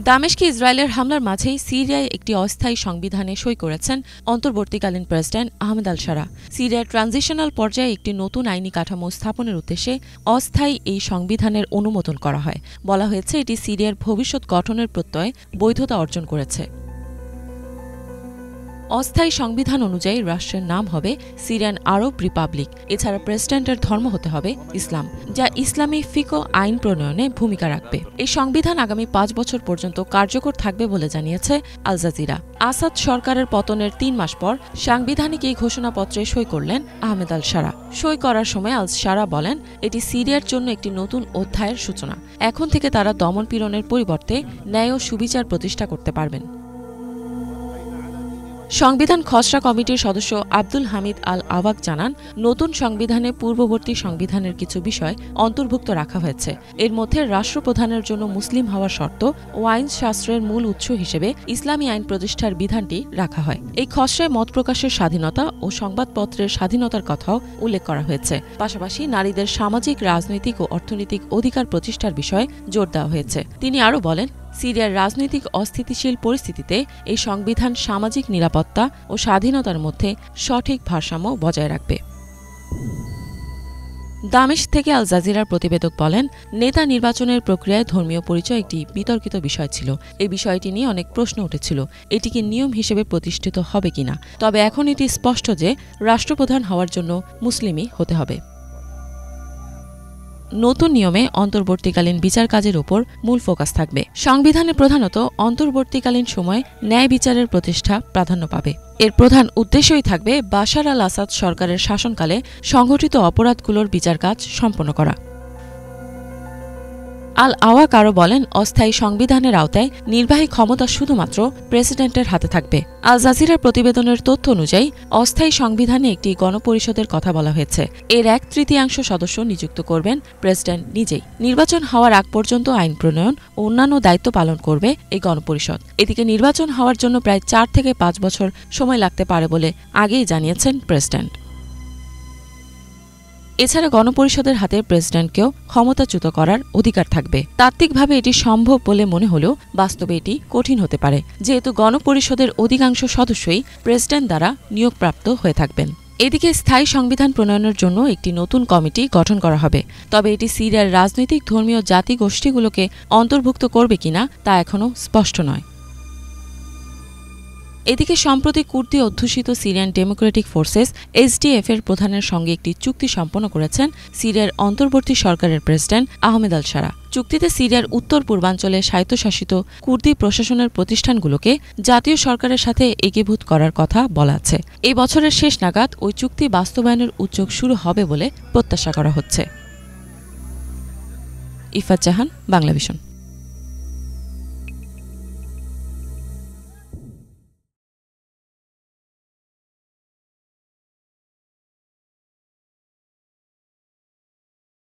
দামেস্কে ইসরায়েলের হামলার মাঝেই সিরিয়ায় একটি অস্থায়ী সংবিধানে সই করেছেন অন্তর্বর্তীকালীন প্রেসিডেন্ট আহমেদ আল শারা। সিরিয়ার ট্রানজিশনাল পর্যায়ে একটি নতুন আইনি কাঠামো স্থাপনের উদ্দেশ্যে অস্থায়ী এই সংবিধানের অনুমোদন করা হয়। বলা হয়েছে এটি সিরিয়ার ভবিষ্যৎ গঠনের প্রত্যয়ে বৈধতা অর্জন করেছে। অস্থায়ী সংবিধান অনুযায়ী রাষ্ট্রের নাম হবে সিরিয়ান আরব রিপাবলিক। এছাড়া প্রেসিডেন্টের ধর্ম হতে হবে ইসলাম, যা ইসলামী ফিকহ আইন প্রণয়নে ভূমিকা রাখবে। এই সংবিধান আগামী 5 বছর পর্যন্ত কার্যকর থাকবে বলে জানিয়েছে আল জাজিরা। আসাদ সরকারের পতনের 3 মাস পর সাংবিধানিক এই ঘোষণাপত্রে সই করলেন আহমেদ আল শারা। সই করার সময় আল শারা বলেন, এটি সিরিয়ার জন্য একটি নতুন অধ্যায়ের সূচনা। এখন থেকে তারা দমনপীড়নের পরিবর্তে ন্যায় ও সুবিচার প্রতিষ্ঠা করতে পারবেন। সংবিধান খসড়া কমিটির সদস্য আব্দুল হামিদ আল আওয়াক জানান, নতুন সংবিধানে পূর্ববর্তী সংবিধানের কিছু বিষয় অন্তর্ভুক্ত রাখা হয়েছে। এর মধ্যে রাষ্ট্রপ্রধানের জন্য মুসলিম হওয়ার শর্ত ও আইনশাস্ত্রের মূল উৎস হিসেবে ইসলামী আইন প্রতিষ্ঠার বিধানটি রাখা হয়। এই খসড়ায় মত প্রকাশের স্বাধীনতা ও সংবাদপত্রের স্বাধীনতার কথাও উল্লেখ করা হয়েছে। পাশাপাশি নারীদের সামাজিক, রাজনৈতিক ও অর্থনৈতিক অধিকার প্রতিষ্ঠার বিষয়ে জোর দেওয়া হয়েছে। তিনি আরও বলেন, সিরিয়ার রাজনৈতিক অস্থিতিশীল পরিস্থিতিতে এই সংবিধান সামাজিক নিরাপত্তা ও স্বাধীনতার মধ্যে সঠিক ভারসাম্য বজায় রাখবে। দামেস্ক থেকে আল জাজিরার প্রতিবেদক বলেন, নেতা নির্বাচনের প্রক্রিয়ায় ধর্মীয় পরিচয় একটি বিতর্কিত বিষয় ছিল। এই বিষয়টি নিয়ে অনেক প্রশ্ন উঠেছিল, এটিকে নিয়ম হিসেবে প্রতিষ্ঠিত হবে কিনা। তবে এখন এটি স্পষ্ট যে রাষ্ট্রপ্রধান হওয়ার জন্য মুসলিমই হতে হবে। নতুন নিয়মে অন্তর্বর্তীকালীন বিচার কাজের উপর মূল ফোকাস থাকবে। সংবিধানে প্রধানত অন্তর্বর্তীকালীন সময়ে ন্যায় বিচারের প্রতিষ্ঠা প্রাধান্য পাবে। এর প্রধান উদ্দেশ্যই থাকবে বাশার আল আসাদ সরকারের শাসনকালে সংঘটিত অপরাধগুলোর বিচার কাজ সম্পন্ন করা। আল আওয়াক আরও বলেন, অস্থায়ী সংবিধানের আওতায় নির্বাহী ক্ষমতা শুধুমাত্র প্রেসিডেন্টের হাতে থাকবে। আল জাজিরার প্রতিবেদনের তথ্য অনুযায়ী অস্থায়ী সংবিধানে একটি গণপরিষদের কথা বলা হয়েছে। এর 1/3 সদস্য নিযুক্ত করবেন প্রেসিডেন্ট নিজেই। নির্বাচন হওয়ার আগ পর্যন্ত আইন প্রণয়ন ও অন্যান্য দায়িত্ব পালন করবে এই গণপরিষদ। এদিকে নির্বাচন হওয়ার জন্য প্রায় 4 থেকে 5 বছর সময় লাগতে পারে বলে আগেই জানিয়েছেন প্রেসিডেন্ট। এছাড়া গণপরিষদের হাতে প্রেসিডেন্টকেও ক্ষমতাচ্যুত করার অধিকার থাকবে। তাত্ত্বিকভাবে এটি সম্ভব বলে মনে হলেও বাস্তবে এটি কঠিন হতে পারে, যেহেতু গণপরিষদের অধিকাংশ সদস্যই প্রেসিডেন্ট দ্বারা নিয়োগপ্রাপ্ত হয়ে থাকবেন। এদিকে স্থায়ী সংবিধান প্রণয়নের জন্য একটি নতুন কমিটি গঠন করা হবে। তবে এটি সিরিয়ার রাজনৈতিক, ধর্মীয় জাতিগোষ্ঠীগুলোকে অন্তর্ভুক্ত করবে কিনা তা এখনও স্পষ্ট নয়। এদিকে সম্প্রতি কুর্দি অধ্যুষিত সিরিয়ান ডেমোক্রেটিক ফোর্সেস SDF এর প্রধানের সঙ্গে একটি চুক্তি সম্পন্ন করেছেন সিরিয়ার অন্তর্বর্তী সরকারের প্রেসিডেন্ট আহমেদ আল শারা। চুক্তিতে সিরিয়ার উত্তর পূর্বাঞ্চলে স্বায়ত্তশাসিত কুর্দি প্রশাসনের প্রতিষ্ঠানগুলোকে জাতীয় সরকারের সাথে একীভূত করার কথা বলা আছে। এই বছরের শেষ নাগাদ ওই চুক্তি বাস্তবায়নের উদ্যোগ শুরু হবে বলে প্রত্যাশা করা হচ্ছে। ইফাত জাহান, বাংলাভিশন।